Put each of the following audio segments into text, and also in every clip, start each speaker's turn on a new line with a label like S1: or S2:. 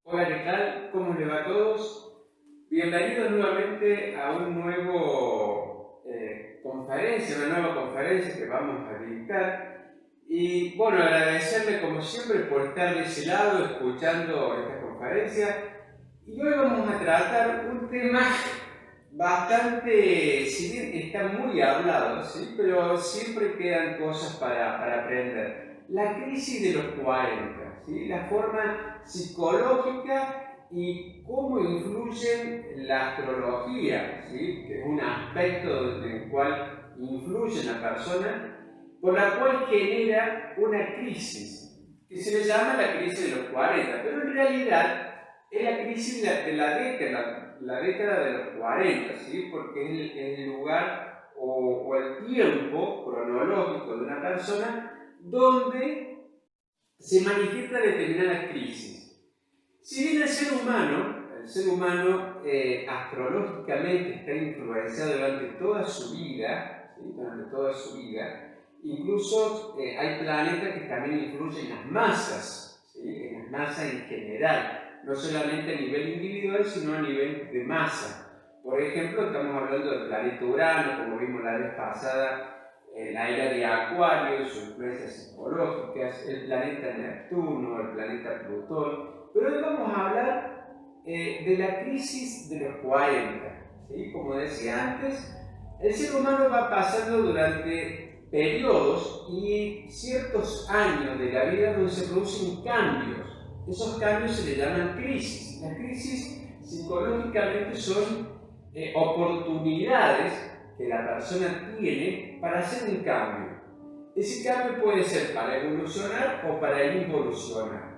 S1: Hola, ¿qué tal? ¿Cómo les va a todos? Bienvenidos nuevamente a una nueva conferencia que vamos a dictar. Y bueno, agradecerle como siempre por estar de ese lado escuchando esta conferencia. Y hoy vamos a tratar un tema bastante, si bien está muy hablado, ¿sí? Pero siempre quedan cosas para aprender. La crisis de los 40, ¿sí? La forma psicológica y cómo influye la astrología, ¿sí? Que es un aspecto en el cual influye en la persona, por la cual genera una crisis, que se le llama la crisis de los 40, pero en realidad es la crisis la década de los 40, ¿sí? Porque es el lugar o el tiempo cronológico de una persona donde se manifiesta determinadas crisis. Si bien el ser humano astrológicamente está influenciado durante toda su vida, ¿sí? Durante toda su vida, incluso hay planetas que también influyen en las masas, ¿sí? En las masas en general, no solamente a nivel individual, sino a nivel de masa. Por ejemplo, estamos hablando del planeta Urano, como vimos la vez pasada, la era de Acuario y sus influencias psicológicas, el planeta Neptuno, el planeta Plutón. Pero hoy vamos a hablar de la crisis de los 40. ¿Sí? Como decía antes, el ser humano va pasando durante periodos y ciertos años de la vida donde se producen cambios. Esos cambios se le llaman crisis. Las crisis psicológicamente son oportunidades que la persona tiene para hacer un cambio. Ese cambio puede ser para evolucionar o para involucionar.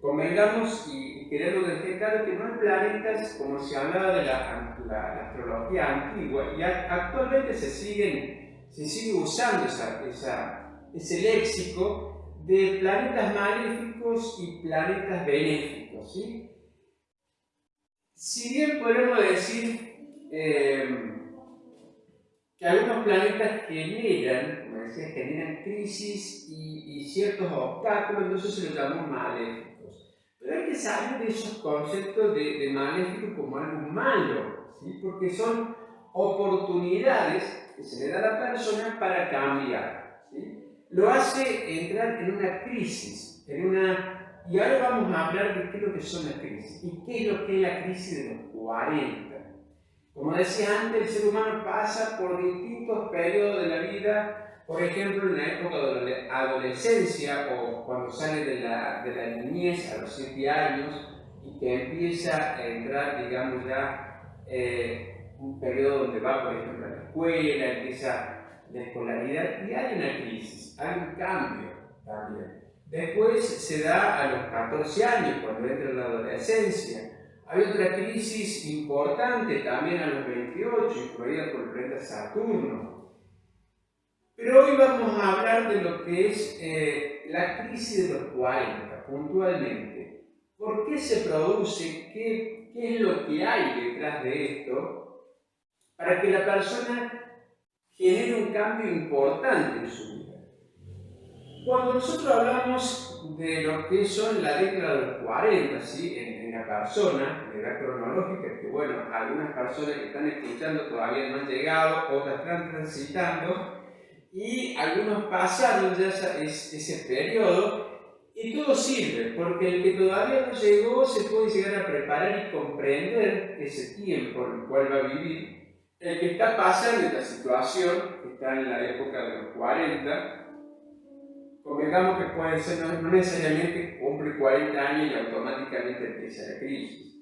S1: Convengamos y queremos dejar claro que no hay planetas como se hablaba de la astrología antigua, y actualmente se sigue usando ese léxico de planetas maléficos y planetas benéficos, ¿sí? Si bien podemos decir que algunos planetas como decía, generan crisis y ciertos obstáculos, entonces se los llamamos maléficos. Pero hay que salir de esos conceptos de maléfico como algo malo, ¿sí? Porque son oportunidades que se le da a la persona para cambiar, ¿sí? Lo hace entrar en una crisis, y ahora vamos a hablar de qué es lo que son las crisis y qué es lo que es la crisis de los 40. Como decía antes, el ser humano pasa por distintos periodos de la vida, por ejemplo, en la época de la adolescencia o cuando sale de la niñez a los 7 años y que empieza a entrar, digamos, ya un periodo donde va, por ejemplo, a la escuela, empieza la escolaridad y hay una crisis, hay un cambio también. Después se da a los 14 años, cuando entra en la adolescencia. Hay otra crisis importante también a los 28, influida por el planeta Saturno. Pero hoy vamos a hablar de lo que es la crisis de los 40, puntualmente. ¿Por qué se produce? ¿Qué es lo que hay detrás de esto? Para que la persona genere un cambio importante en su vida. Cuando nosotros hablamos de lo que son la década de los 40, ¿sí? en la persona, en la cronológica, que bueno, algunas personas que están escuchando todavía no han llegado, otras están transitando, y algunos pasaron ya ese periodo, y todo sirve, porque el que todavía no llegó se puede llegar a preparar y comprender ese tiempo en el cual va a vivir. El que está pasando esta situación, que está en la época de los 40, convengamos que puede ser, no necesariamente cumple 40 años y automáticamente empieza la crisis.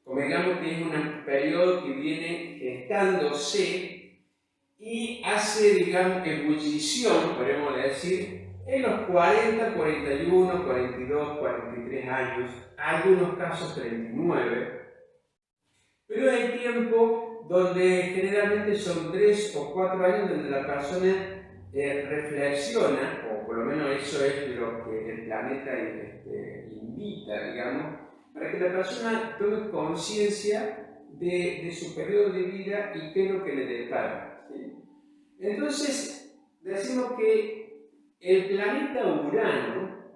S1: Convengamos que es un periodo que viene gestándose y hace, digamos, ebullición, podemos decir, en los 40, 41, 42, 43 años, algunos casos 39, pero hay tiempo donde generalmente son 3 o 4 años donde la persona reflexiona, o por lo menos eso es lo que el planeta invita, digamos, para que la persona tome conciencia de su periodo de vida y qué es lo que le depara, ¿sí? Entonces, decimos que el planeta Urano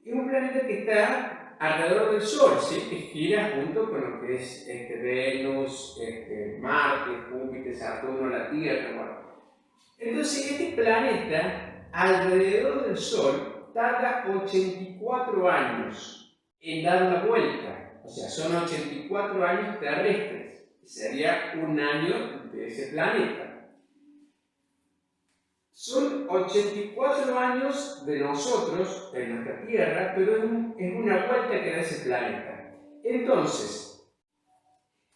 S1: es un planeta que está alrededor del Sol, ¿sí? Que gira junto con lo que es Venus, Marte, Júpiter, Saturno, la Tierra. Bueno. Entonces, este planeta alrededor del Sol tarda 84 años en dar la vuelta. O sea, son 84 años terrestres. Sería un año de ese planeta. Son 84 años de nosotros en nuestra Tierra, pero es una vuelta que da ese planeta. Entonces,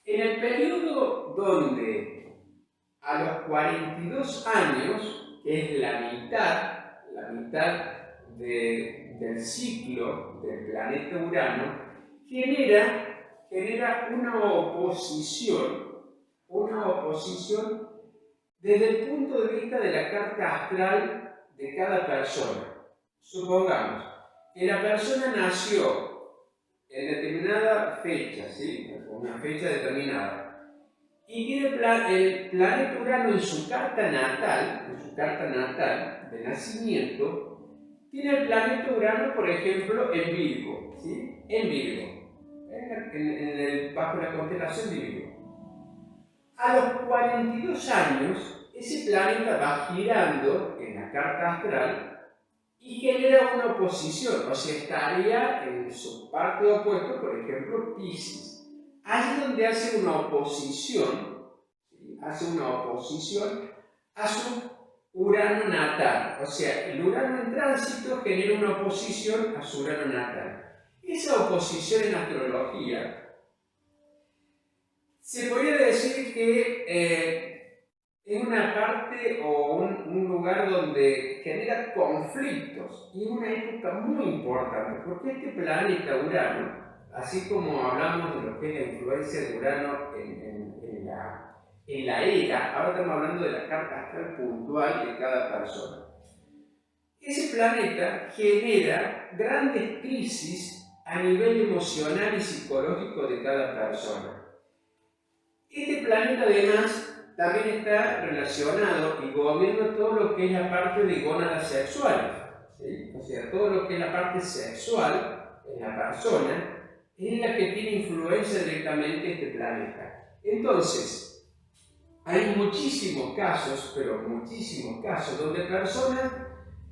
S1: en el periodo donde a los 42 años, que es la mitad del ciclo del planeta Urano, genera una oposición desde el punto de vista de la carta astral de cada persona. Supongamos que la persona nació en determinada fecha, ¿sí? Una fecha determinada, y tiene el planeta Urano en su carta natal de nacimiento, tiene el planeta Urano, por ejemplo, en Virgo, ¿sí? En Virgo, bajo la constelación de Virgo. A los 42 años, ese planeta va girando en la carta astral y genera una oposición, o sea, estaría en su parte opuesta, por ejemplo, Piscis. Allí donde hace una oposición, ¿sí? Hace una oposición a su Urano natal, o sea, el Urano en tránsito genera una oposición a su Urano natal. Esa oposición en astrología se podría decir que es una parte o un lugar donde genera conflictos y es una época muy importante porque este planeta Urano, así como hablamos de lo que es la influencia de Urano en la era, ahora estamos hablando de la carta astral puntual de cada persona. Ese planeta genera grandes crisis a nivel emocional y psicológico de cada persona. Este planeta además también está relacionado y gobierna todo lo que es la parte de gónadas sexuales, ¿sí? O sea, todo lo que es la parte sexual en la persona es la que tiene influencia directamente este planeta. Entonces, hay muchísimos casos, pero muchísimos casos, donde personas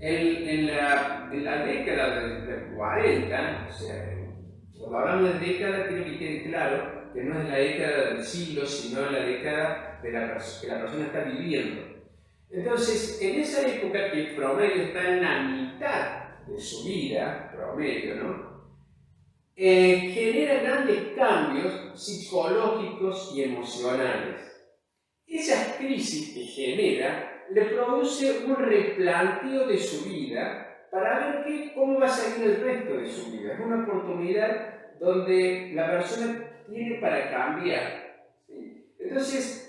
S1: en la década del 40, o sea, cuando hablamos de década, quiero que quede claro que no es la década del siglo, sino la década que la persona está viviendo. Entonces, en esa época que el promedio está en la mitad de su vida, promedio, ¿no? Genera grandes cambios psicológicos y emocionales. Esas crisis que genera le produce un replanteo de su vida para ver cómo va a salir el resto de su vida. Es una oportunidad donde la persona tiene para cambiar, ¿sí? Entonces,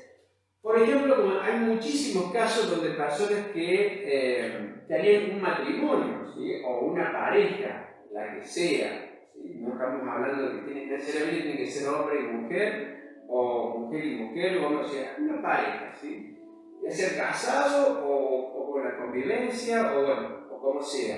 S1: por ejemplo, hay muchísimos casos donde personas que tenían un matrimonio, ¿sí? O una pareja, la que sea, ¿sí? No estamos hablando de que tiene que ser hombre, tiene que ser hombre y mujer, o mujer y mujer, o sea, una pareja, ¿sí? Ya sea casado o con la convivencia, o bueno, o como sea.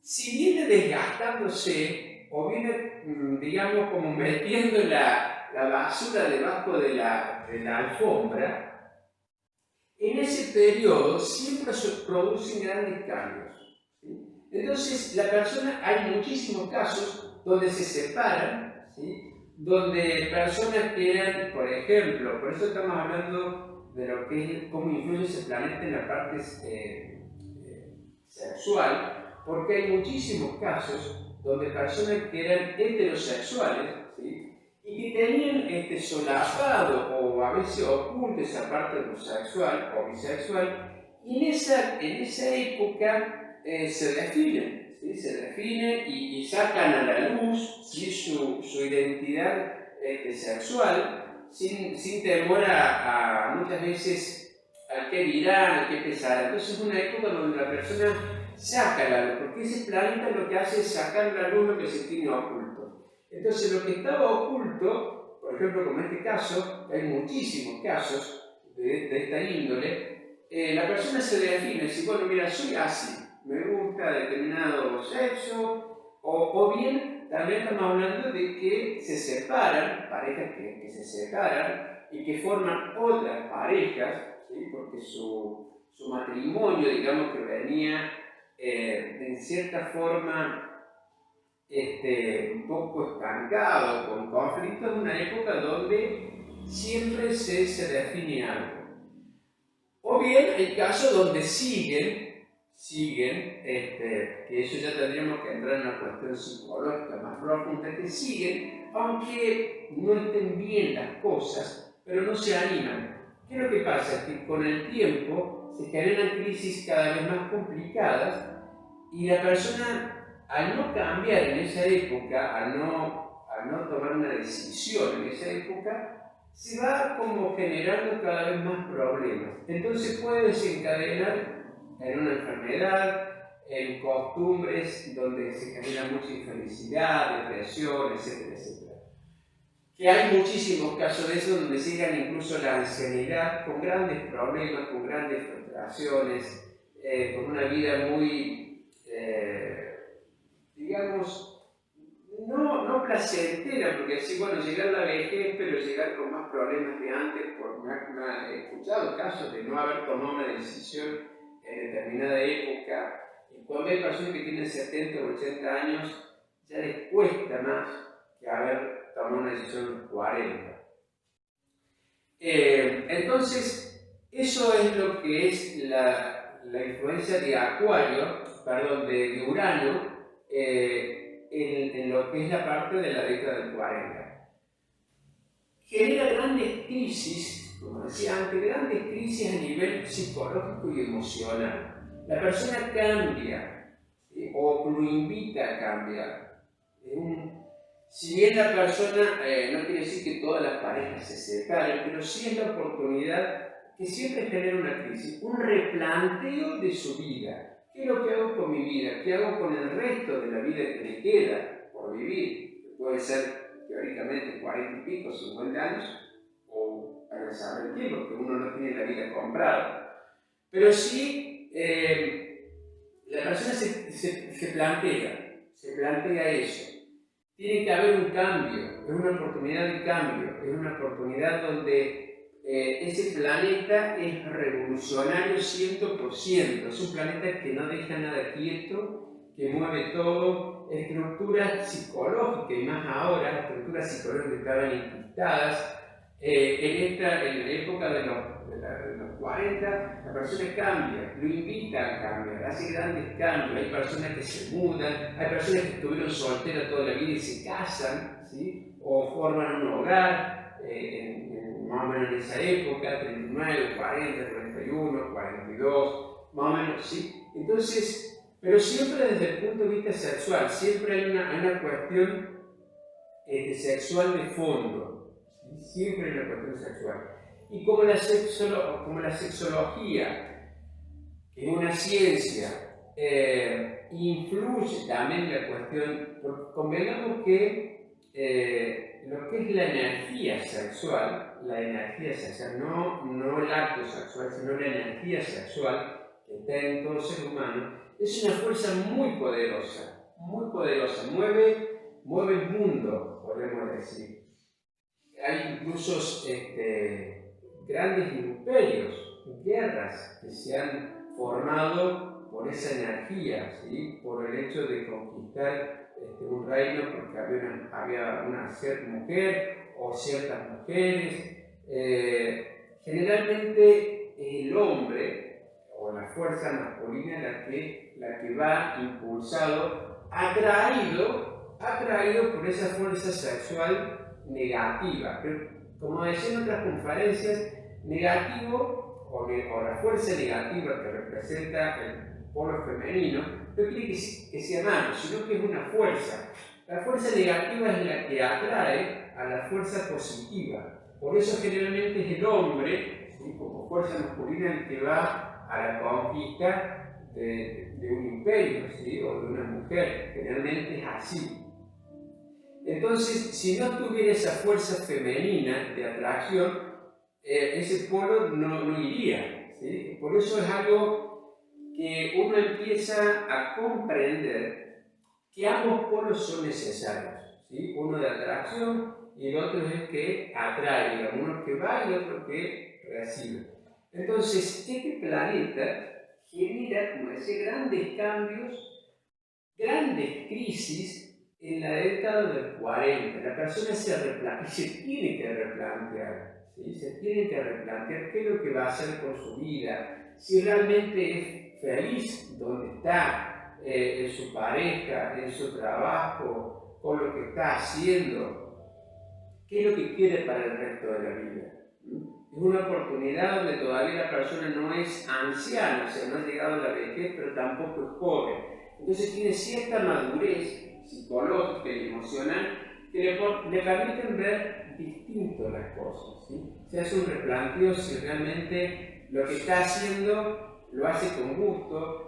S1: Si viene desgastándose o viene, digamos, como metiendo la basura debajo de la alfombra, en ese periodo siempre se producen grandes cambios, ¿sí? Entonces, la persona, hay muchísimos casos donde se separan, ¿sí? Donde personas que eran, por ejemplo, por eso estamos hablando de lo que es cómo influye ese planeta en la parte sexual, porque hay muchísimos casos donde personas que eran heterosexuales, ¿sí? Y que tenían solapado o a veces oculto esa parte homosexual o bisexual, y en esa época se definen, ¿sí? Se definen y sacan a la luz, ¿sí? su identidad sexual sin temor a muchas veces al que dirán, al que pensarán. Entonces es una época donde la persona saca la luz, porque ese planeta lo que hace es sacar la luz lo que se tiene oculto. Entonces lo que estaba oculto, por ejemplo como en este caso, hay muchísimos casos de esta índole, la persona se define, dice, bueno mira, soy así, me gusta gusta determinado sexo, o bien también estamos hablando de que se separan, parejas que se separan y que forman otras parejas, ¿sí? Porque su matrimonio, digamos que venía en cierta forma un poco estancado, con conflictos, en una época donde siempre se define algo. O bien el caso donde siguen, que eso ya tendríamos que entrar en una cuestión psicológica más profunda, que siguen, aunque no estén bien las cosas, pero no se animan. ¿Qué es lo que pasa? Que con el tiempo se generan crisis cada vez más complicadas y la persona, al no cambiar en esa época, al no tomar una decisión en esa época, se va como generando cada vez más problemas. Entonces puede desencadenar en una enfermedad, en costumbres donde se genera mucha infelicidad, depresión, etcétera, etcétera. Que hay muchísimos casos de eso donde se llegan incluso la ancianidad con grandes problemas, con grandes frustraciones, con una vida muy, digamos, no placentera, porque así, bueno, llegar a la vejez, pero llegar con más problemas que antes, porque me he escuchado casos de no haber tomado una decisión en determinada época. Y cuando hay personas que tienen 70 o 80 años, ya les cuesta más que haber tomado una decisión en los 40. Entonces, eso es lo que es la influencia de Acuario, perdón, de Urano, en lo que es la parte de la década del 40. Genera grandes crisis, como decía antes, grandes crisis a nivel psicológico y emocional. La persona cambia, ¿sí? O lo invita a cambiar. Si bien la persona, no quiere decir que todas las parejas se separen, pero sí es la oportunidad que siempre genera una crisis, un replanteo de su vida. ¿Qué es lo que hago con mi vida? ¿Qué hago con el resto de la vida que me queda por vivir? Puede ser teóricamente 40 y pico, 50 años, o para saber el tiempo, porque uno no tiene la vida comprada. Pero sí, la persona se plantea eso. Tiene que haber un cambio, es una oportunidad de cambio, es una oportunidad donde ese planeta es revolucionario 100%, es un planeta que no deja nada quieto, que mueve todo, estructuras psicológicas, y más ahora, estructuras psicológicas que estaban enquistadas. En la época de los 40, la persona cambia, lo invita a cambiar, hace grandes cambios. Hay personas que se mudan, hay personas que estuvieron solteras toda la vida y se casan, ¿sí? O forman un hogar, más o menos en esa época, 39, 40, 41, 42, más o menos, ¿sí? Entonces, pero siempre desde el punto de vista sexual, siempre hay una cuestión sexual de fondo, ¿sí? Siempre hay una cuestión sexual. Y como la sexología, que es una ciencia, influye también en la cuestión, porque convengamos que lo que es la energía sexual, no el acto sexual, sino la energía sexual que está en todo ser humano, es una fuerza muy poderosa, mueve el mundo, podemos decir. Hay incluso grandes imperios, guerras que se han formado por esa energía, ¿sí? Por el hecho de conquistar un reino porque había una cierta mujer o ciertas mujeres. Generalmente es el hombre o la fuerza masculina la que va impulsado, atraído por esa fuerza sexual negativa. Pero, como decía en otras conferencias, negativo o la fuerza negativa que representa el polo femenino no quiere que sea malo, sino que es una fuerza. La fuerza negativa es la que atrae a la fuerza positiva. Por eso generalmente es el hombre, ¿sí? Como fuerza masculina, el que va a la conquista de un imperio, ¿sí? O de una mujer. Generalmente es así. Entonces, si no tuviera esa fuerza femenina de atracción, ese polo no iría, ¿sí? Por eso es algo que uno empieza a comprender que ambos polos son necesarios, ¿sí? Uno de atracción y el otro es el que atrae, digamos, uno que va y el otro que recibe. Entonces, este planeta genera, como decía, grandes cambios, grandes crisis en la década del 40. La persona se tiene que replantear, ¿sí? Se tiene que replantear qué es lo que va a hacer con su vida, si realmente es feliz donde está, en su pareja, en su trabajo, con lo que está haciendo, qué es lo que quiere para el resto de la vida. Es una oportunidad donde todavía la persona no es anciana, o sea, no ha llegado a la vejez, pero tampoco es joven. Entonces tiene cierta madurez psicológica y emocional que le permiten ver distinto las cosas, ¿sí? Se hace un replanteo si realmente lo que está haciendo lo hace con gusto,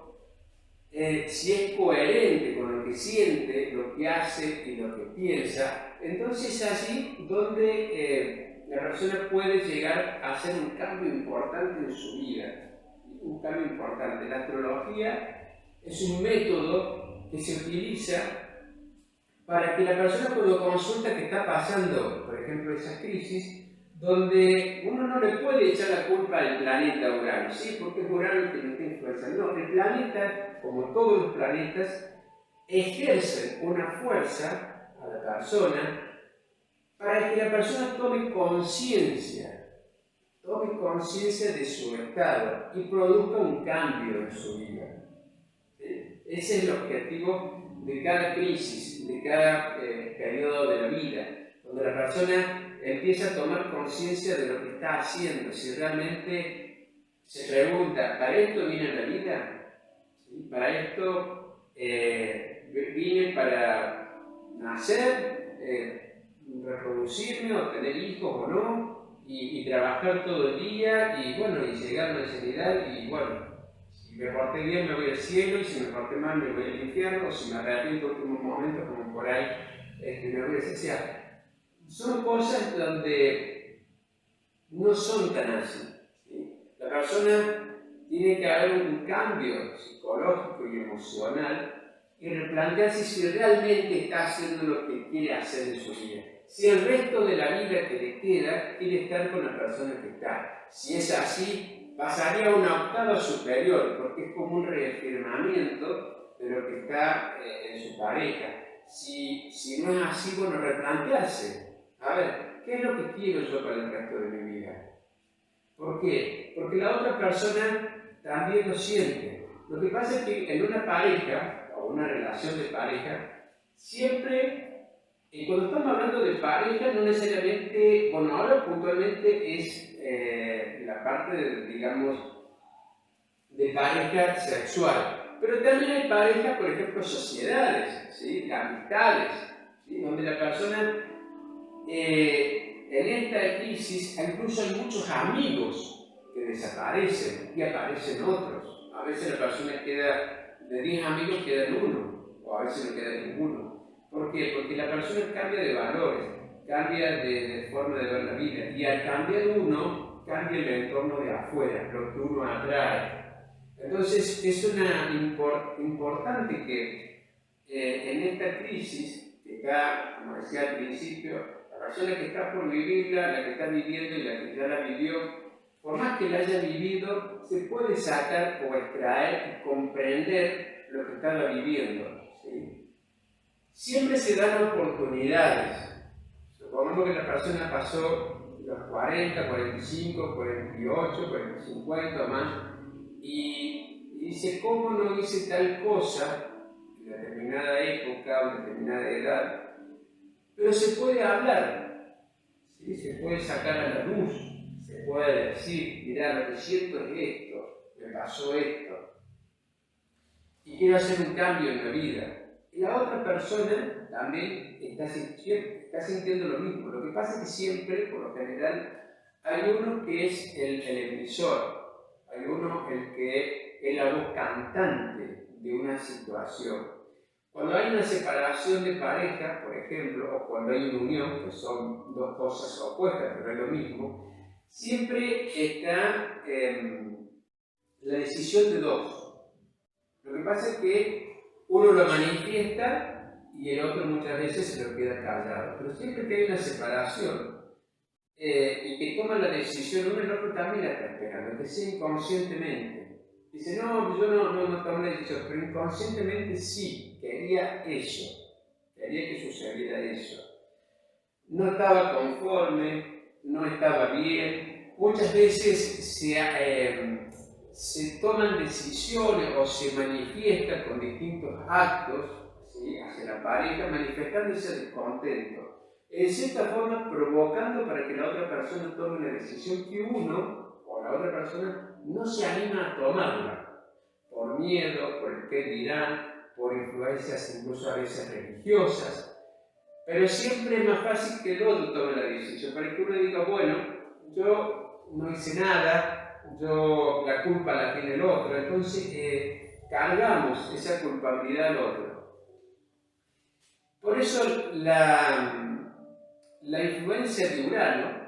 S1: si es coherente con lo que siente, lo que hace y lo que piensa. Entonces es allí donde la persona puede llegar a hacer un cambio importante en su vida. Un cambio importante. La astrología es un método que se utiliza para que la persona cuando consulta que está pasando, por ejemplo, esas crisis, donde uno no le puede echar la culpa al planeta Urano, ¿sí? Porque es Urano el que lo está influenciando. No, el planeta, como todos los planetas, ejercen una fuerza a la persona para que la persona tome conciencia de su estado y produzca un cambio en su vida. ¿Sí? Ese es el objetivo de cada crisis, de cada periodo de la vida, donde la persona empieza a tomar conciencia de lo que está haciendo, si realmente se pregunta, ¿para esto vine a la vida? ¿Sí? ¿Para esto vine para nacer, reproducirme o tener hijos o no? Y trabajar todo el día y bueno, y llegar a la ancianidad y bueno, si me porté bien me voy al cielo y si me porté mal me voy al infierno, o si me arrepiento en últimos momentos como por ahí me voy a decir, son cosas donde no son tan así, ¿sí? La persona tiene que haber un cambio psicológico y emocional y replantearse si realmente está haciendo lo que quiere hacer en su vida. Si el resto de la vida que le queda quiere estar con la persona que está. Si es así, pasaría a una octava superior, porque es como un reafirmamiento de lo que está en su pareja. Si no es así, bueno, replantearse. A ver, ¿qué es lo que quiero yo para el resto de mi vida? ¿Por qué? Porque la otra persona también lo siente. Lo que pasa es que en una pareja, o una relación de pareja, siempre, y cuando estamos hablando de pareja, no necesariamente, bueno, ahora puntualmente es la parte, digamos, de pareja sexual. Pero también hay parejas, por ejemplo, sociedades, ¿sí? Amistades, ¿sí? Donde la persona, en esta crisis, incluso hay muchos amigos que desaparecen y aparecen otros. A veces la persona queda, de 10 amigos queda uno, o a veces no queda ninguno. ¿Por qué? Porque la persona cambia de valores, cambia de forma de ver la vida, y al cambiar uno, cambia el entorno de afuera, lo que uno atrae. Entonces es importante que en esta crisis, que está, como decía al principio, la persona que está por vivirla, la que está viviendo y la que ya la vivió, por más que la haya vivido, se puede sacar o extraer y comprender lo que estaba viviendo, ¿sí? Siempre se dan oportunidades. Supongamos que la persona pasó los 40, 45, 48, 40, 50 o más, y dice, ¿cómo no hice tal cosa en determinada época o en determinada edad? Pero se puede hablar, ¿sí? Se puede sacar a la luz, se puede decir, mirá, lo que siento es esto, me pasó esto, y quiero hacer un cambio en la vida. Y la otra persona también está sintiendo lo mismo. Lo que pasa es que siempre, por lo general, hay uno que es el emisor, hay uno el que es la voz cantante de una situación. Cuando hay una separación de pareja, por ejemplo, o cuando hay una unión, que son dos cosas opuestas, pero es lo mismo, siempre está la decisión de dos. que pasa es que uno lo manifiesta y el otro muchas veces se lo queda callado. Pero siempre que hay una separación y que toma la decisión, uno y el otro también la está esperando, que sea inconscientemente. Dice, no, yo no tomé la decisión, pero inconscientemente sí, quería eso, quería que sucediera eso. No estaba conforme, no estaba bien. Muchas veces se toman decisiones o se manifiestan con distintos actos, ¿sí?, hacia la pareja, manifestando ese descontento. En cierta forma, provocando para que la otra persona tome una decisión que uno o la otra persona no se anima a tomarla, por miedo, por el que dirán, por influencias incluso a veces religiosas. Pero siempre es más fácil que el otro tome la decisión, para que uno diga, bueno, yo no hice nada, la culpa la tiene el otro, entonces cargamos esa culpabilidad al otro. Por eso la influencia de Urano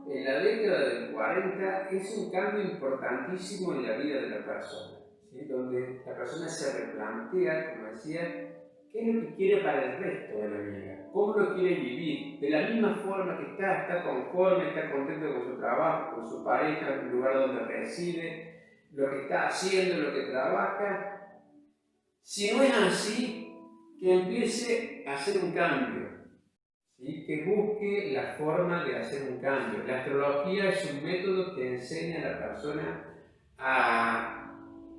S1: en la década del 40 es un cambio importantísimo en la vida de la persona, ¿sí?, donde la persona se replantea, como decía, qué es lo que quiere para el resto de la vida, cómo lo quiere vivir, de la misma forma que está conforme, está contento con su trabajo, con su pareja, en el lugar donde reside, lo que está haciendo, lo que trabaja. Si no es así, que empiece a hacer un cambio, ¿sí?, que busque la forma de hacer un cambio. La astrología es un método que enseña a la persona a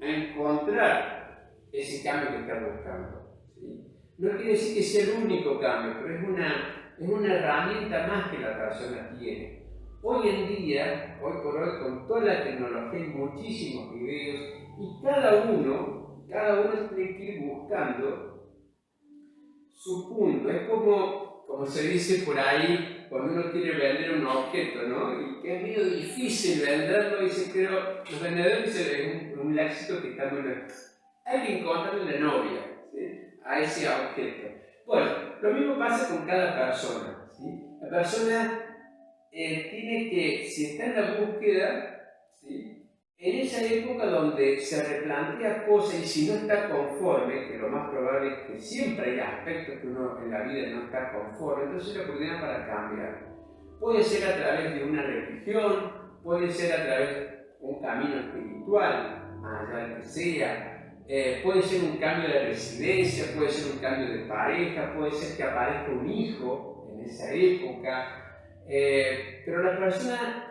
S1: encontrar ese cambio que está buscando, ¿sí? No quiere decir que sea el único cambio, pero es una herramienta más que la persona tiene. Hoy en día, hoy por hoy, con toda la tecnología hay muchísimos videos y cada uno tiene que ir buscando su punto. Es como se dice por ahí cuando uno quiere vender un objeto, ¿no? Y que es medio difícil venderlo, dice, pero los vendedores dicen, un léxico que está muy bien. Hay que encontrarle la novia, ¿sí?, a ese objeto. Bueno, lo mismo pasa con cada persona, ¿sí? La persona tiene que, si está en la búsqueda, ¿sí?, en esa época donde se replantea cosas y si no está conforme, que lo más probable es que siempre hay aspectos que uno en la vida no está conforme, entonces la oportunidad para cambiar. Puede ser a través de una religión, puede ser a través de un camino espiritual, allá el que sea. Puede ser un cambio de residencia, puede ser un cambio de pareja, puede ser que aparezca un hijo en esa época, pero la persona,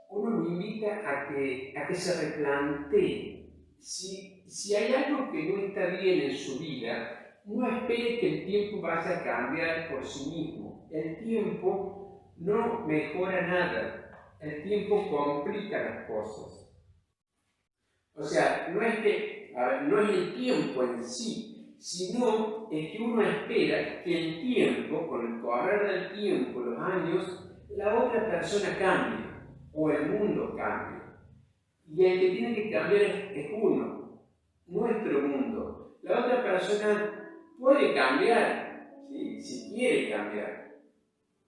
S1: uno lo invita a que se replantee. Si hay algo que no está bien en su vida, no espere que el tiempo vaya a cambiar por sí mismo. El tiempo no mejora nada, el tiempo complica las cosas. O sea, no es el tiempo en sí, sino es que uno espera que el tiempo, con el correr del tiempo, los años, la otra persona cambie o el mundo cambie. Y el que tiene que cambiar es uno, nuestro mundo. La otra persona puede cambiar, ¿sí?, si quiere cambiar,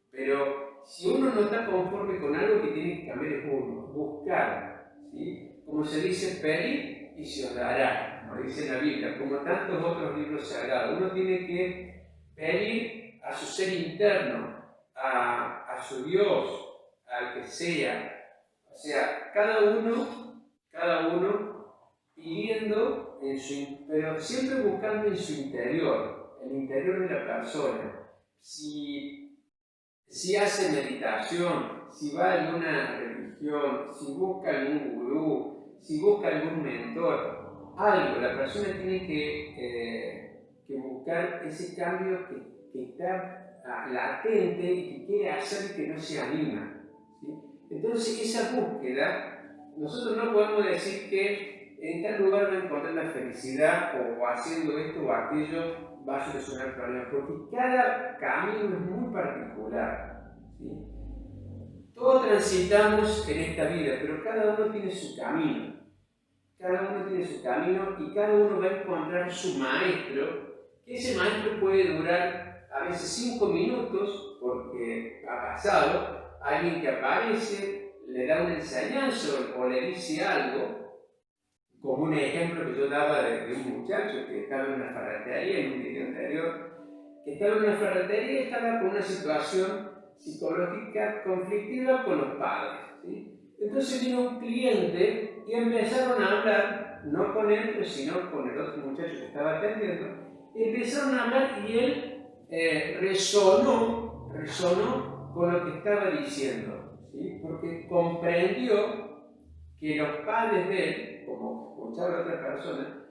S1: pero si uno no está conforme con algo, que tiene que cambiar es uno, buscar, ¿sí? Como se dice, pedir y se os dará, como dice la Biblia, como tantos otros libros sagrados. Uno tiene que pedir a su ser interno, a su Dios, al que sea. O sea, cada uno pidiendo, pero siempre buscando en su interior, el interior de la persona. Si hace meditación, si va a alguna religión, si busca algún gurú, si busca algún mentor, algo, la persona tiene que buscar ese cambio que está latente y que quiere hacer y que no se anima, ¿sí? Entonces esa búsqueda, nosotros no podemos decir que en tal lugar va a encontrar la felicidad o haciendo esto o aquello va a solucionar problemas, porque cada camino es muy particular, ¿sí? Todos transitamos en esta vida, pero cada uno tiene su camino. Cada uno tiene su camino y cada uno va a encontrar su maestro, que ese maestro puede durar a veces 5 minutos, porque ha pasado, alguien que aparece, le da una enseñanza o le dice algo, como un ejemplo que yo daba de un muchacho que estaba en una ferretería en un video anterior, que estaba en una ferretería y estaba con una situación psicológica conflictiva con los padres, ¿sí? Entonces vino un cliente y empezaron a hablar, no con él, pero sino con el otro muchacho que estaba atendiendo, y empezaron a hablar y él resonó con lo que estaba diciendo, ¿sí? Porque comprendió que los padres de él, como escuchaba a otra persona,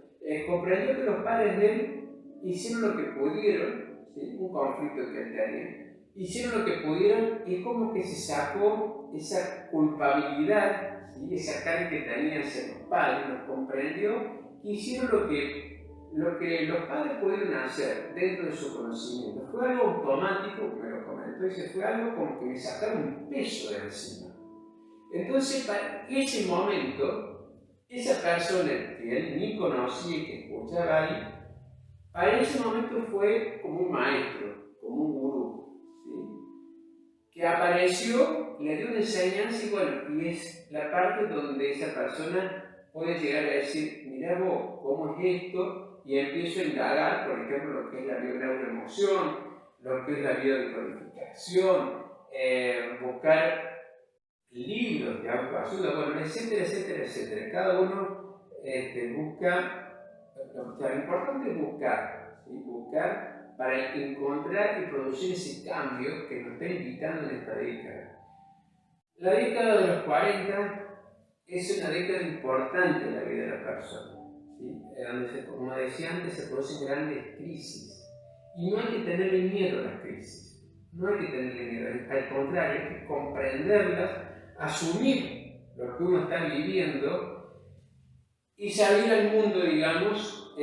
S1: comprendió que los padres de él hicieron lo que pudieron, ¿sí? Un conflicto que él tenía, hicieron lo que pudieron y es como que se sacó esa culpabilidad, ¿sí? Esa carga que tenía hacia los padres, los comprendió, hicieron lo que los padres pudieron hacer dentro de su conocimiento. Fue algo automático, me lo comentó, y fue algo como que me sacaron un peso de encima. Entonces, para ese momento, esa persona que él ni conocía y que escuchaba ahí, para ese momento fue como un maestro, como un gurú, ¿sí? Que apareció, le dio una enseñanza y bueno, y es la parte donde esa persona puede llegar a decir, mira vos, ¿cómo es esto? Y empiezo a indagar, por ejemplo, lo que es la neuroemoción, lo que es la biodecodificación, buscar libros de autoayuda, bueno, etcétera, etcétera, etcétera. Cada uno busca, lo importante es buscar, ¿sí? Buscar para encontrar y producir ese cambio que nos está invitando en esta década. La década de los 40 es una década importante en la vida de la persona, ¿sí? Donde, como decía antes, se producen grandes crisis. Y no hay que tenerle miedo a las crisis, no hay que tenerle miedo, al contrario, hay que comprenderlas, asumir lo que uno está viviendo y salir al mundo, digamos,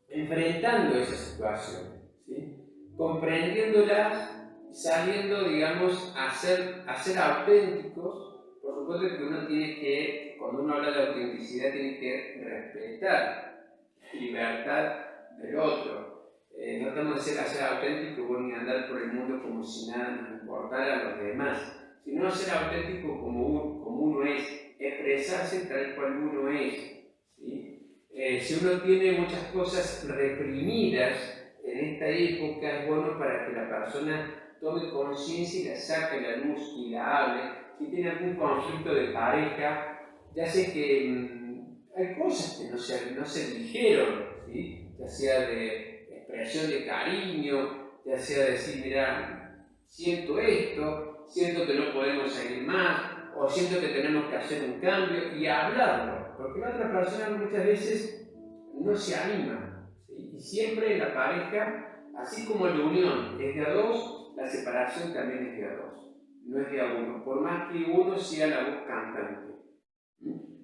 S1: enfrentando esa situación, ¿sí? Comprendiéndolas, saliendo, digamos, a ser auténticos. Por supuesto que uno tiene que, cuando uno habla de autenticidad, tiene que respetar la libertad del otro. No tenemos que ser auténticos ni andar por el mundo como si nada nos importara a los demás, sino ser auténtico como uno es, expresarse tal cual uno es, ¿sí? Si uno tiene muchas cosas reprimidas en esta época, es bueno para que la persona tome conciencia y la saque a la luz y la hable. Si tiene algún conflicto de pareja, ya sé que hay cosas que no se dijeron, ¿sí? Ya sea de expresión de cariño, ya sea decir, mira, siento esto, siento que no podemos seguir más, o siento que tenemos que hacer un cambio, y hablarlo, porque la otra persona muchas veces no se anima, ¿sí? Y siempre en la pareja, así como la unión es de a dos, la separación también es de a dos, no es de a uno, por más que uno sea la voz cantante.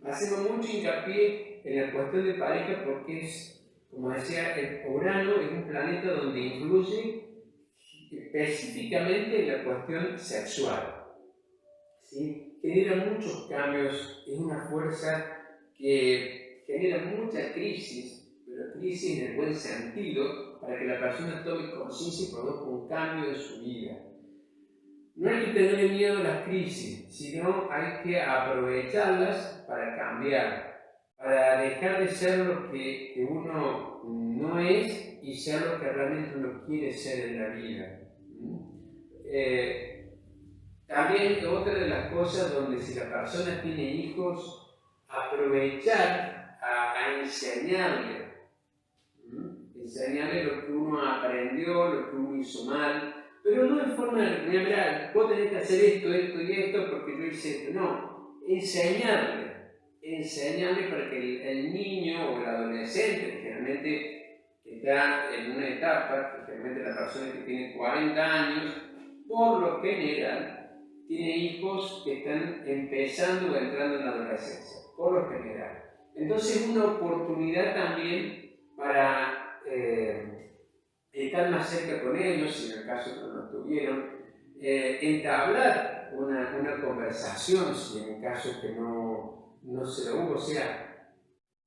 S1: Hacemos mucho hincapié en la cuestión de pareja porque es, como decía, el Urano es un planeta donde influye específicamente en la cuestión sexual, ¿sí? Genera muchos cambios, es una fuerza que genera mucha crisis, pero crisis en el buen sentido, para que la persona tome conciencia y produzca un cambio en su vida. No hay que tener miedo a las crisis, sino hay que aprovecharlas para cambiar, para dejar de ser lo que uno no es y ser lo que realmente uno quiere ser en la vida. También otra de las cosas donde si la persona tiene hijos, aprovechar a enseñarle lo que uno aprendió, lo que uno hizo mal, pero no en forma de, mira, vos tenés que hacer esto, esto y esto porque yo hice esto, no, enseñarle para que el niño o el adolescente, generalmente que está en una etapa, generalmente la persona que tiene 40 años, por lo general, tiene hijos que están empezando o entrando en la adolescencia, por lo general. Entonces es una oportunidad también para estar más cerca con ellos, si en el caso que no tuvieron, entablar una conversación, si en el caso que no se lo hubo. O sea,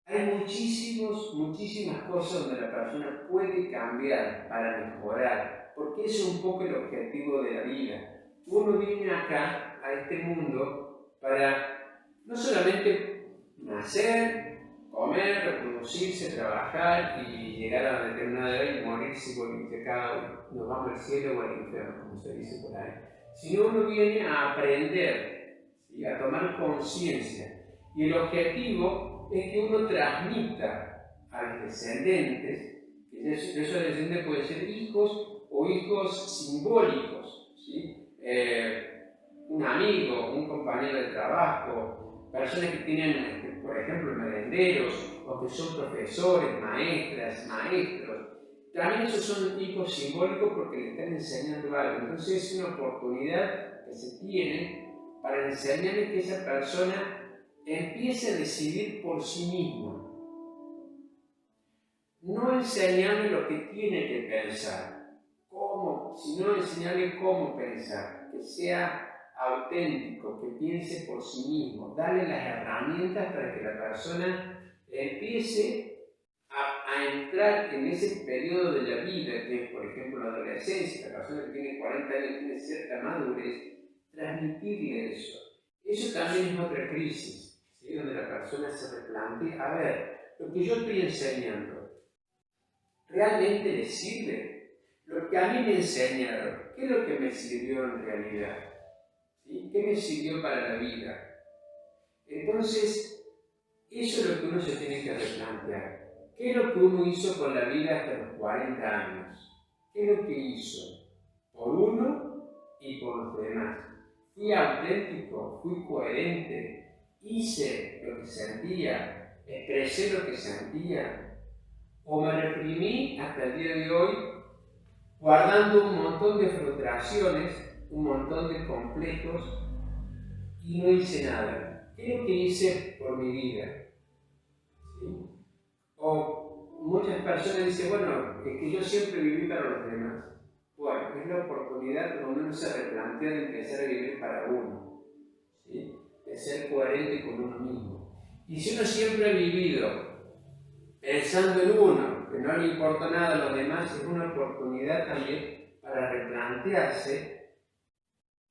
S1: hay muchísimas cosas donde la persona puede cambiar para mejorar, porque eso es un poco el objetivo de la vida. Uno viene acá, a este mundo, para no solamente nacer, comer, reproducirse, trabajar y llegar a una determinada edad y morirse porque acá nos vamos al cielo o al infierno, como se dice por ahí. Sino uno viene a aprender, ¿sí? A tomar conciencia. Y el objetivo es que uno transmita a los descendentes, que esos descendientes pueden ser hijos o hijos simbólicos, ¿sí? Un amigo, un compañero de trabajo, personas que tienen, por ejemplo, merenderos, o que son profesores, maestras, maestros. También esos son hijos simbólicos porque le están enseñando algo. Entonces es una oportunidad que se tiene para enseñarle que esa persona empiece a decidir por sí misma. No enseñarle lo que tiene que pensar, cómo, sino enseñarle cómo pensar, que sea auténtico, que piense por sí mismo, darle las herramientas para que la persona empiece a entrar en ese periodo de la vida, que es por ejemplo la adolescencia. La persona que tiene 40 años tiene cierta madurez, transmitirle eso. Eso también es otra crisis, ¿sí? Donde la persona se replantea, a ver, lo que yo estoy enseñando, ¿realmente le sirve? Lo que a mí me enseñaron, ¿qué es lo que me sirvió en realidad? ¿Sí? ¿Qué me sirvió para la vida? Entonces, eso es lo que uno se tiene que replantear. ¿Qué es lo que uno hizo con la vida hasta los 40 años? ¿Qué es lo que hizo? Por uno y por los demás. ¿Fui auténtico? ¿Fui coherente? ¿Hice lo que sentía? ¿Expresé lo que sentía? ¿O me reprimí hasta el día de hoy guardando un montón de frustraciones, un montón de complejos y no hice nada? ¿Qué es lo que hice por mi vida? ¿Sí? O muchas personas dicen, bueno, es que yo siempre viví para los demás. Bueno, es la oportunidad donde uno se replantea de empezar a vivir para uno, ¿sí? De ser coherente con uno mismo. Y si uno siempre ha vivido pensando en uno, que no le importa nada a los demás, es una oportunidad también para replantearse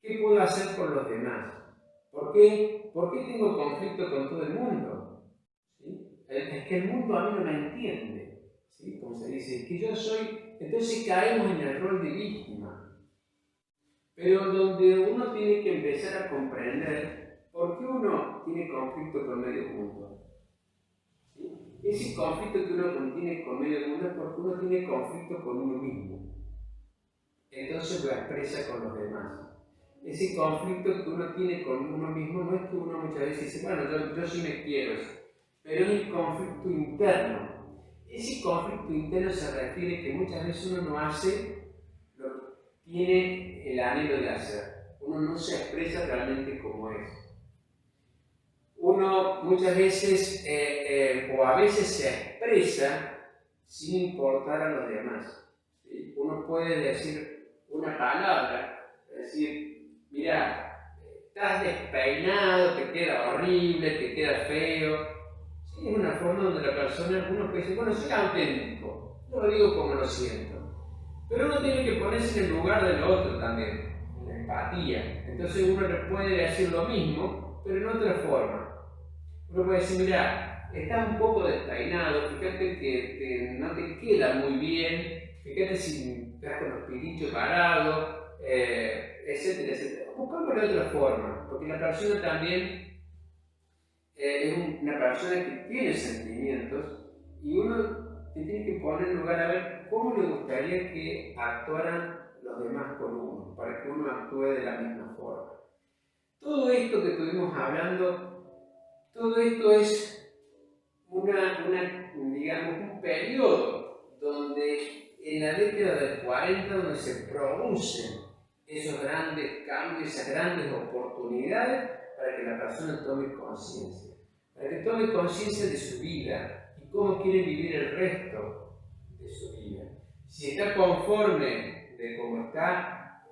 S1: qué puedo hacer por los demás. ¿Por qué? ¿Por qué tengo conflicto con todo el mundo? ¿Sí? Es que el mundo a mí no me entiende, ¿sí? Como se dice, es que yo soy... Entonces caemos en el rol de víctima. Pero donde uno tiene que empezar a comprender por qué uno tiene conflicto con medio mundo. ¿Sí? Ese conflicto que uno tiene con medio mundo es porque uno tiene conflicto con uno mismo. Entonces lo expresa con los demás. Ese conflicto que uno tiene con uno mismo no es que uno muchas veces dice, bueno, yo sí me quiero, pero es el conflicto interno. Ese conflicto interno se refiere que muchas veces uno no hace lo que tiene el anhelo de hacer. Uno no se expresa realmente como es. Uno muchas veces, o a veces se expresa sin importar a los demás. ¿Sí? Uno puede decir una palabra, decir, mira, estás despeinado, te queda horrible, te queda feo. Sí, es una forma donde la persona, uno puede decir, bueno, soy auténtico, no lo digo como lo siento. Pero uno tiene que ponerse en el lugar del otro también, en la empatía. Entonces uno le puede decir lo mismo, pero en otra forma. Uno puede decir, mira, estás un poco despeinado, fíjate que no te queda muy bien, fíjate si estás con los pilichos parados, etcétera, etcétera. Buscámoslo de otra forma, porque la persona también es una persona que tiene sentimientos y uno se tiene que poner en lugar a ver cómo le gustaría que actuaran los demás con uno, para que uno actúe de la misma forma. Todo esto que estuvimos hablando, todo esto es digamos, un periodo donde en la década del 40 donde se producen esos grandes cambios, esas grandes oportunidades para que la persona tome conciencia, para que tome conciencia de su vida y cómo quiere vivir el resto de su vida. Si está conforme de cómo está,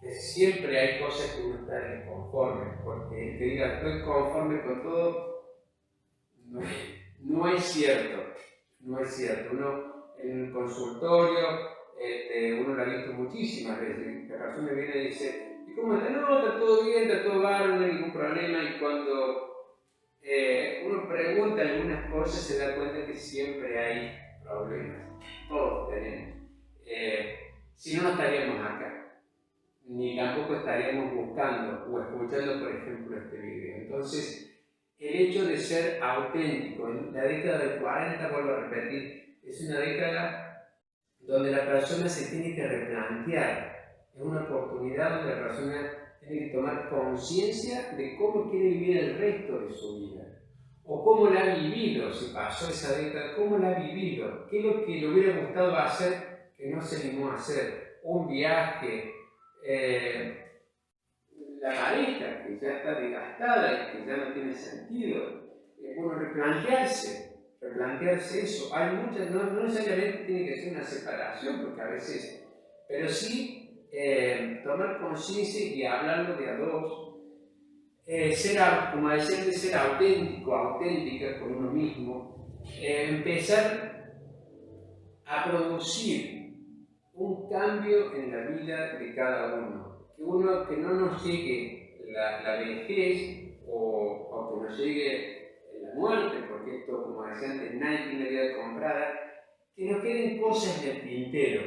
S1: que siempre hay cosas que uno está inconforme, porque el que diga estoy conforme con todo, no es cierto, no es cierto. Uno en el consultorio, uno lo ha visto muchísimas veces, la persona viene y dice, ¿y cómo está? No, está todo bien, está todo bárbaro, no hay ningún problema, y cuando uno pregunta algunas cosas, se da cuenta que siempre hay problemas. Todos tenemos. Si no, no estaríamos acá, ni tampoco estaríamos buscando o escuchando, por ejemplo, este video. Entonces, el hecho de ser auténtico, en la década del 40, vuelvo a repetir, es una década donde la persona se tiene que replantear. Es una oportunidad donde la persona tiene que tomar conciencia de cómo quiere vivir el resto de su vida. O cómo la ha vivido, si pasó esa década, cómo la ha vivido. ¿Qué es lo que le hubiera gustado hacer que no se animó a hacer? Un viaje, la pareja que ya está desgastada y que ya no tiene sentido. Bueno, replantearse eso. Hay muchas, no necesariamente tiene que ser una separación, porque a veces, pero sí tomar conciencia y hablarlo de a dos, como decía, de ser auténtico, auténtica con uno mismo, empezar a producir un cambio en la vida de cada uno. Que no nos llegue la vejez o que nos llegue la muerte, porque esto, como decía antes, nadie tiene vida comprada, que nos queden cosas en el tintero.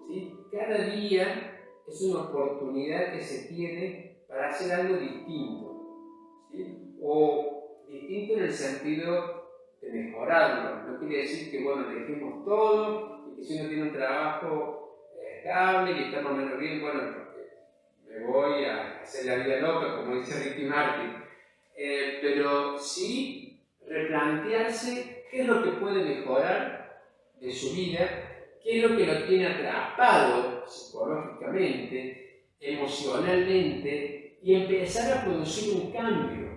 S1: ¿Sí? Cada día es una oportunidad que se tiene para hacer algo distinto. ¿Sí? O distinto en el sentido de mejorarlo. No quiere decir que, bueno, dejemos todo y que si uno tiene un trabajo estable y está más o menos bien, bueno, me voy a hacer la vida loca, como dice Ricky Martin. Pero sí replantearse qué es lo que puede mejorar de su vida, qué es lo que lo tiene atrapado psicológicamente, emocionalmente, y empezar a producir un cambio,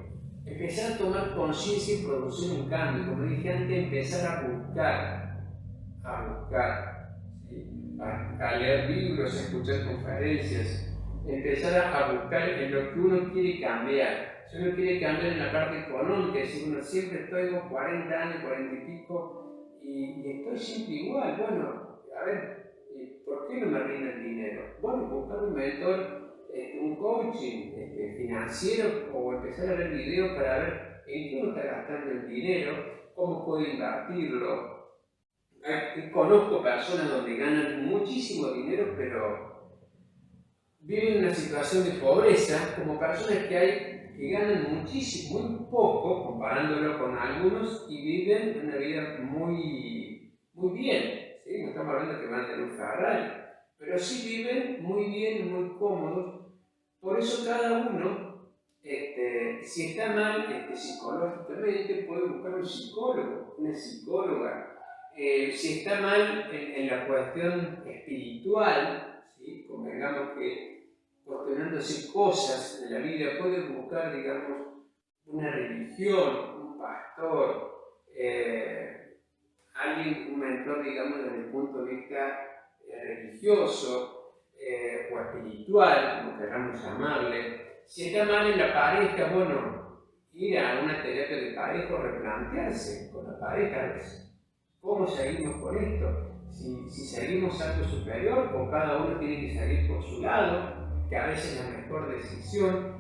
S1: empezar a tomar conciencia y producir un cambio. Como dije antes, empezar a buscar, ¿sí? A leer libros, a escuchar conferencias, empezar a buscar en lo que uno quiere cambiar. Si uno quiere cambiar en la parte económica, es decir, uno siempre estoy con 40 años, 40 y pico, y estoy siempre igual. Bueno, a ver, ¿por qué no me rinde el dinero? Bueno, buscar un mentor, un coaching financiero, o empezar a ver videos para ver en qué uno está gastando el dinero, cómo puedo invertirlo. Conozco personas donde ganan muchísimo dinero, pero viven una situación de pobreza, como personas que ganan muchísimo, muy poco, comparándolo con algunos, y viven una vida muy bien. ¿Sí? No estamos hablando que van a tener un Ferrari, pero sí viven muy bien, muy cómodos. Por eso cada uno, si está mal psicológicamente, puede buscar un psicólogo, una psicóloga. Si está mal en la cuestión espiritual, ¿sí? Convengamos que cuestionándose cosas de la vida, puede buscar, digamos, una religión, un pastor, alguien, un mentor, digamos, desde el punto de vista religioso o espiritual, como queramos llamarle. Si está mal en la pareja, bueno, ir a una terapia de pareja o replantearse con la pareja, ¿cómo seguimos con esto? Si seguimos algo superior o cada uno tiene que salir por su lado, que a veces es la mejor decisión,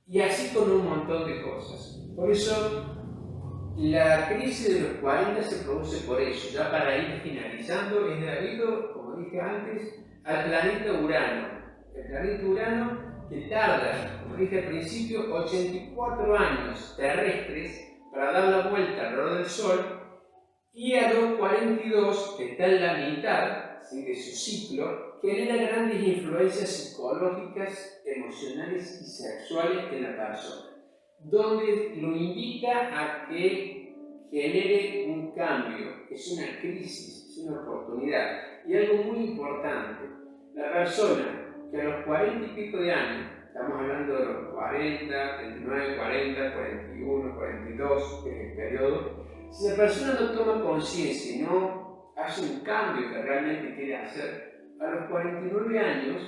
S1: y así con un montón de cosas. Por eso, la crisis de los 40 se produce por eso. Ya para ir finalizando, es debido, como dije antes, al planeta Urano. El planeta Urano que tarda, como dije al principio, 84 años terrestres para dar la vuelta alrededor del Sol, y a los 42, que está en la mitad, ¿sí?, de su ciclo, genera grandes influencias psicológicas, emocionales y sexuales en la persona, donde lo invita a que genere un cambio. Es una crisis, es una oportunidad. Y algo muy importante, la persona que a los 40 y pico de años, estamos hablando de los 40, 39, 40, 41, 42, que es el periodo, si la persona no toma conciencia y no hace un cambio que realmente quiere hacer, a los 49 años,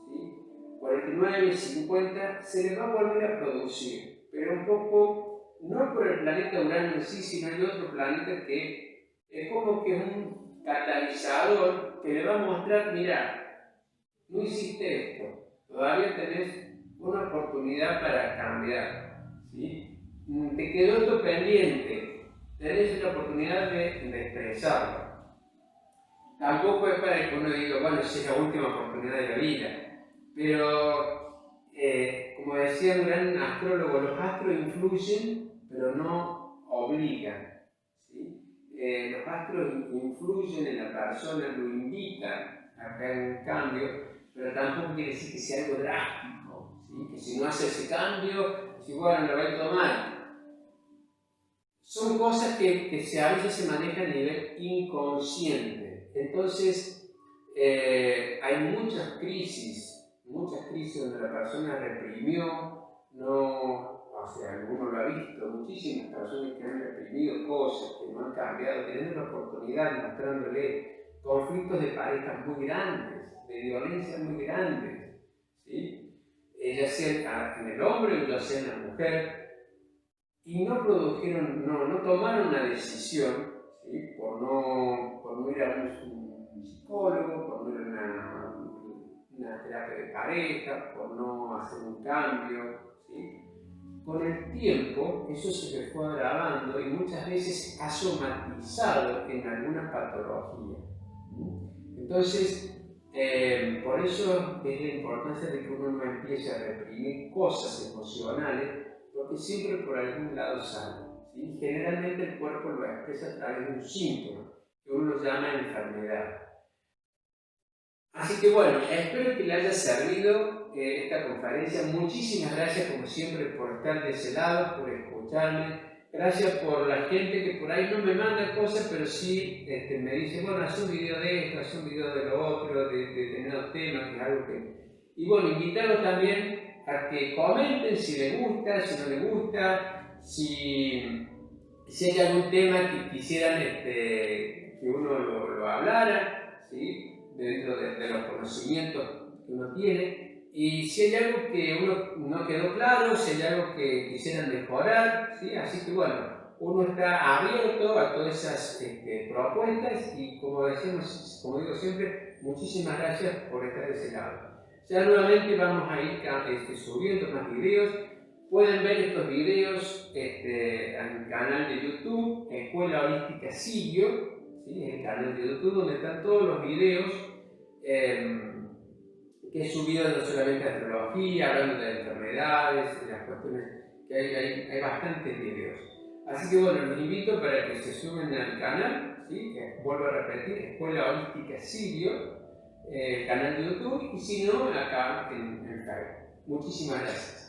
S1: ¿sí?, 49, 50, se le va a volver a producir, pero un poco, no por el planeta Urano en sí, sino hay otro planeta que es como que un catalizador que le va a mostrar, mira, no hiciste esto, todavía tenés una oportunidad para cambiar, ¿sí? te quedó esto pendiente, tenés la oportunidad de expresarlo. Tampoco es para que uno diga, bueno, esa es la última oportunidad de la vida, pero como decía un gran astrólogo, los astros influyen, pero no obligan. ¿Sí? Los astros influyen en la persona, lo invitan a que haga un cambio, pero tampoco quiere decir que sea algo drástico, ¿sí? Que si no hace ese cambio, si bueno, lo va a tomar. Son cosas que a veces se manejan a nivel inconsciente. Entonces, hay muchas crisis donde la persona reprimió, o sea, alguno lo ha visto, muchísimas personas que han reprimido cosas, que no han cambiado, teniendo la oportunidad, mostrándole conflictos de parejas muy grandes, de violencia muy grandes, ¿sí? Ya sea en el hombre o ya sea en la mujer, y no produjeron, no tomaron una decisión, ¿sí? por no ir a un psicólogo, por no ir a una terapia de pareja, por no hacer un cambio, ¿sí? Con el tiempo eso se le fue agravando y muchas veces ha somatizado en alguna patología. Entonces, por eso es la importancia de que uno no empiece a reprimir cosas emocionales, porque siempre por algún lado sale, ¿sí? Generalmente el cuerpo lo expresa a través de un síntoma, que uno lo llama enfermedad. Así que bueno, espero que le haya servido esta conferencia. Muchísimas gracias como siempre por estar de ese lado, por escucharme. Gracias por la gente que por ahí no me manda cosas, pero sí me dice, bueno, haz un video de esto, haz un video de lo otro, de determinados temas, que es algo que... Y bueno, invitarlos también a que comenten si les gusta, si no les gusta, si hay algún tema que quisieran que uno lo hablara, ¿sí? Dentro de los conocimientos que uno tiene, y si hay algo que uno no quedó claro, si hay algo que quisieran mejorar, ¿sí? Así que bueno, uno está abierto a todas esas propuestas y como digo siempre, muchísimas gracias por estar de ese lado. Ya nuevamente vamos a ir subiendo más videos. Pueden ver estos videos en el canal de YouTube, Escuela Holística Sirio, ¿sí? En el canal de YouTube donde están todos los videos que he subido no solamente de astrología, hablando de enfermedades, de las cuestiones, que hay bastantes videos. Así que bueno, los invito para que se sumen al canal, ¿sí? Vuelvo a repetir, Escuela Holística Sirio, canal de YouTube, y si no, acá en Facebook. Muchísimas gracias.